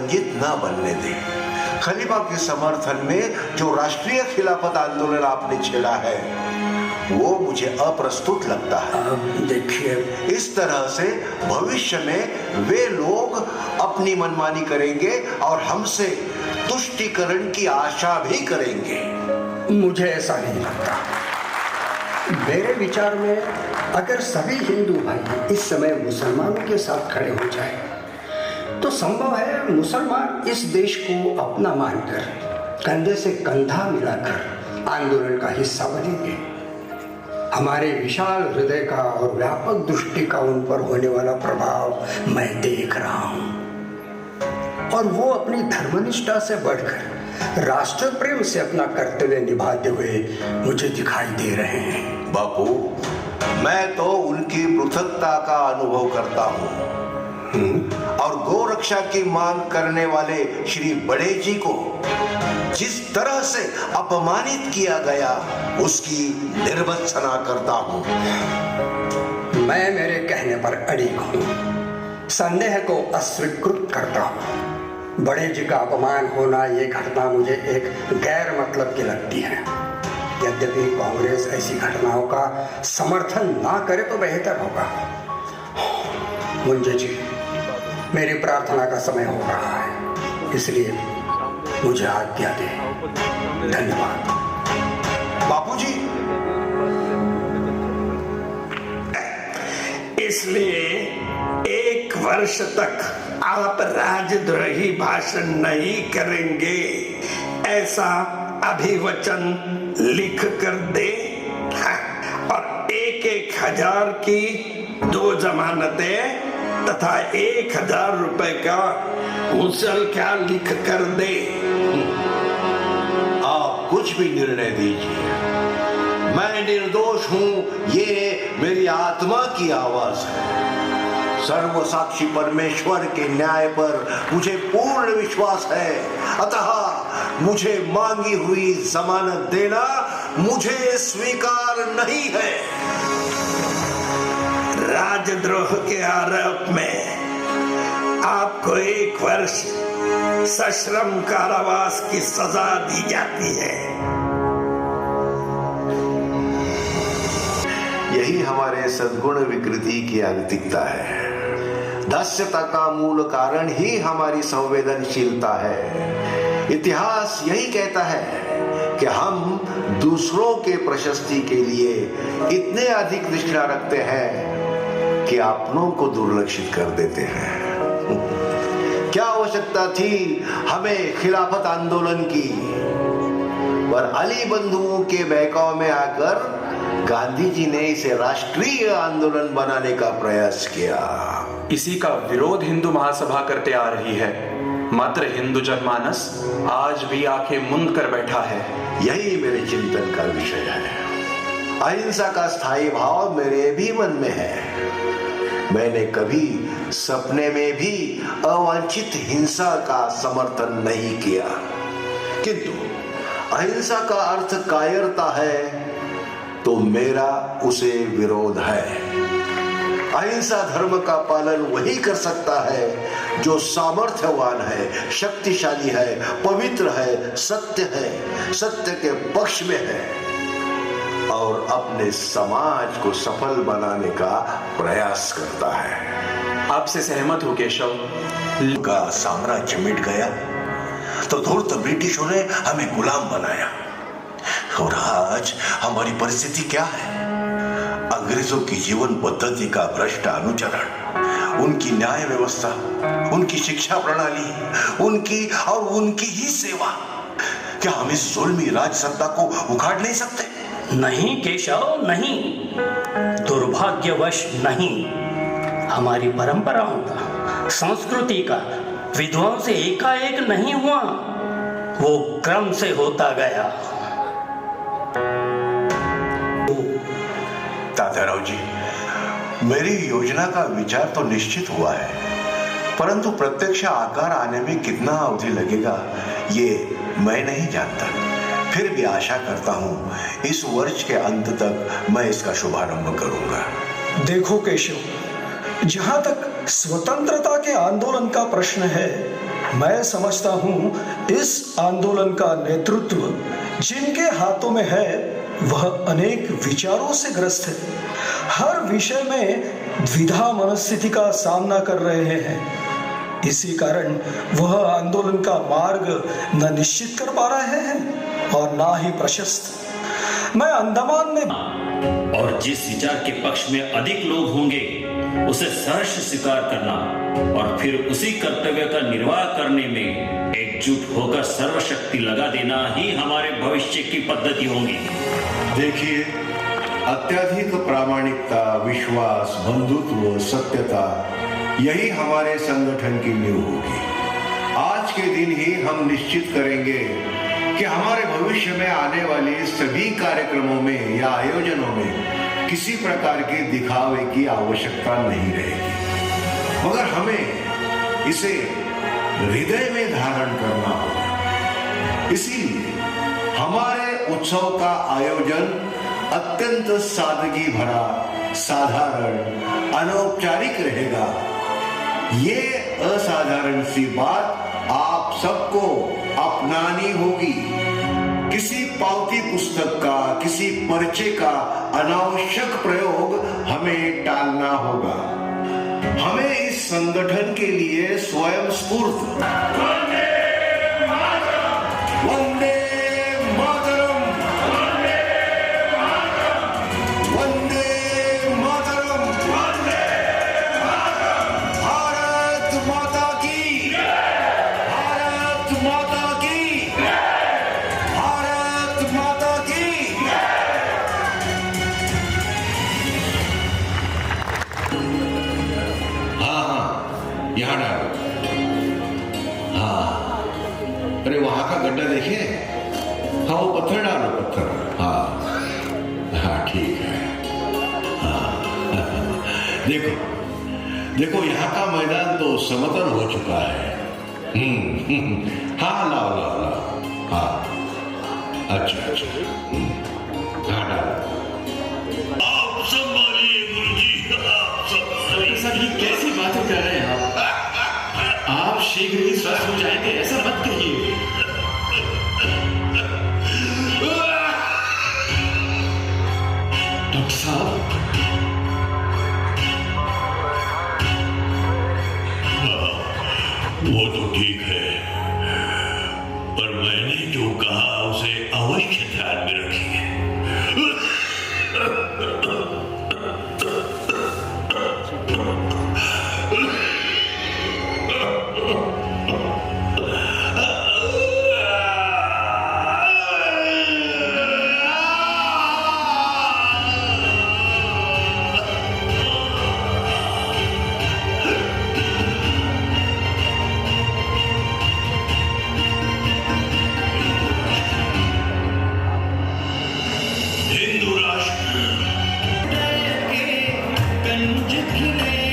रंजित न बनने दें। खलीफा के समर्थन में जो राष्ट्रीय खिलाफत आंदोलन आपने छेड़ा है वो मुझे अप्रस्तुत लगता है। देखिए, इस तरह से भविष्य में वे लोग अपनी मनमानी करेंगे और हमसे तुष्टीकरण की आशा भी करेंगे। मुझे ऐसा नहीं लगता। मेरे विचार में अगर सभी हिंदू भाई इस समय मुसलमानों के साथ खड़े हो जाए तो संभव है मुसलमान इस देश को अपना मानकर कंधे से कंधा मिलाकर आंदोलन का हिस्सा बनेंगे। हमारे विशाल हृदय का और व्यापक दृष्टि का उन पर होने वाला प्रभाव मैं देख रहा हूं और वो अपनी धर्मनिष्ठा से बढ़कर राष्ट्र प्रेम से अपना कर्तव्य निभाते हुए मुझे दिखाई दे रहे हैं। बापू, मैं तो उनकी पृथकता का अनुभव करता हूँ और गोरक्षा की मांग करने वाले श्री बड़े जी को जिस तरह से अपमानित किया गया उसकी निर्भत्सना करता हूँ। मैं मेरे कहने पर अड़िग हूँ, संदेह को अस्वीकृत करता हूँ। बड़े जी का अपमान होना ये घटना मुझे एक गैर मतलब की लगती है। यद्यपि कांग्रेस ऐसी घटनाओं का समर्थन ना करे तो बेहतर होगा। मुंजे जी, मेरी प्रार्थना का समय हो रहा है, इसलिए मुझे आज्ञा दे। धन्यवाद। बापूजी, इसलिए 1 वर्ष तक आप राजद्रोही भाषण नहीं करेंगे, ऐसा अभिवचन लिख कर दे। और 1,000 की 2 जमानतें तथा 1,000 रुपए का मुसल क्या लिख कर दे। आप कुछ भी निर्णय दीजिए, मैं निर्दोष हूं, ये मेरी आत्मा की आवाज है। सर्वसाक्षी परमेश्वर के न्याय पर मुझे पूर्ण विश्वास है, अतः मुझे मांगी हुई जमानत देना मुझे स्वीकार नहीं है। राजद्रोह के आरोप में आपको 1 वर्ष सश्रम कारावास की सजा दी जाती है। यही हमारे सद्गुण विकृति की अनैतिकता है। दास्यता का मूल कारण ही हमारी संवेदनशीलता है। इतिहास यही कहता है कि हम दूसरों के प्रशस्ति के लिए इतने अधिक तृष्णा रखते हैं कि अपनों को दुर्लक्षित कर देते हैं। क्या आवश्यकता थी हमें खिलाफत आंदोलन की, पर अली बंधुओं के बहकाव में आकर गांधी जी ने इसे राष्ट्रीय आंदोलन बनाने का प्रयास किया। इसी का विरोध हिंदू महासभा करते आ रही है, मात्र हिंदू जनमानस आज भी आंखें मूंद कर बैठा है। यही मेरे चिंतन का विषय है। अहिंसा का स्थायी भाव मेरे भी मन में है। मैंने कभी सपने में भी अवांछित हिंसा का समर्थन नहीं किया, किंतु अहिंसा का अर्थ कायरता है तो मेरा उसे विरोध है। अहिंसा धर्म का पालन वही कर सकता है जो सामर्थ्यवान है, शक्तिशाली है, पवित्र है, सत्य के पक्ष में है और अपने समाज को सफल बनाने का प्रयास करता है। आपसे सहमत हूं केशव। का साम्राज्य मिट गया तो धूर्त ब्रिटिशों ने हमें गुलाम बनाया और आज हमारी परिस्थिति क्या है? अंग्रेजों की जीवन पद्धति का भ्रष्ट अनुचरण, उनकी न्याय व्यवस्था, उनकी शिक्षा प्रणाली, उनकी ही सेवा। क्या हम इस जुल्मी राज सत्ता को उखाड़ नहीं सकते? नहीं केशव, नहीं, दुर्भाग्यवश नहीं। हमारी परंपराओं का, संस्कृति का विध्वंस एकाएक नहीं हुआ, वो क्रम से होता गया। तात्याराव जी, मेरी योजना का विचार तो निश्चित हुआ है, परंतु प्रत्यक्ष आकार आने में कितना अवधि लगेगा ये मैं नहीं जानता। फिर भी आशा करता हूँ इस वर्ष के अंत तक मैं इसका शुभारंभ करूंगा। देखो केशव, जहां तक स्वतंत्रता के आंदोलन का प्रश्न है मैं समझता हूं इस आंदोलन का नेतृत्व जिनके हाथों में है वह अनेक विचारों से ग्रस्त है, हर विषय में द्विधा मनस्थिति का सामना कर रहे हैं। इसी कारण वह आंदोलन का मार्ग न निश्चित कर पा रहे हैं और ना ही प्रशस्त। मैं अंडमान में और जिस विचार के पक्ष में अधिक लोग होंगे उसे सहर्ष स्वीकार करना और फिर उसी कर्तव्य का निर्वाह करने में एकजुट होकर सर्वशक्ति लगा देना ही हमारे भविष्य की पद्धति होगी। देखिए, अत्यधिक प्रामाणिकता, विश्वास, बंधुत्व, सत्यता, यही हमारे संगठन की नींव होगी। आज के दिन ही हम निश्चित करेंगे कि हमारे भविष्य में आने वाले सभी कार्यक्रमों में या आयोजनों में किसी प्रकार के दिखावे की आवश्यकता नहीं रहेगी, मगर हमें इसे हृदय में धारण करना होगा। इसीलिए हमारे उत्सव का आयोजन अत्यंत सादगी भरा, साधारण, अनौपचारिक रहेगा। ये असाधारण सी बात आप सबको अपनानी होगी। किसी पावती पुस्तक का, किसी पर्चे का अनावश्यक प्रयोग हमें टालना होगा। हमें इस संगठन के लिए स्वयं स्फूर्त वंदे मातरम, वंदे मातरम, भारत माता की, भारत माता की, भारत माता की। यहाँ डालो। हाँ, अरे वहां का गड्ढा देखिए। हाँ, वो पत्थर डालो, पत्थर। हाँ हाँ, ठीक है। हाँ देखो देखो, यहाँ का मैदान तो समतल हो चुका है। हाँ, लाओ लाओ लाओ। हाँ, अच्छा अच्छा। हाँ, डालो। आप संभालिए गुरुजी, आप संभालिए। सर, ये कैसी बातें कर रहे हैं आप शीघ्र ही स्वस्थ हो जाएंगे, ऐसा मत कहिए। डॉक्टर साहब, वो तो ठीक है, पर मैंने जो कहा उसे अवश्य ध्यान में रखिए। हिंदू राष्ट्र के कंज खिले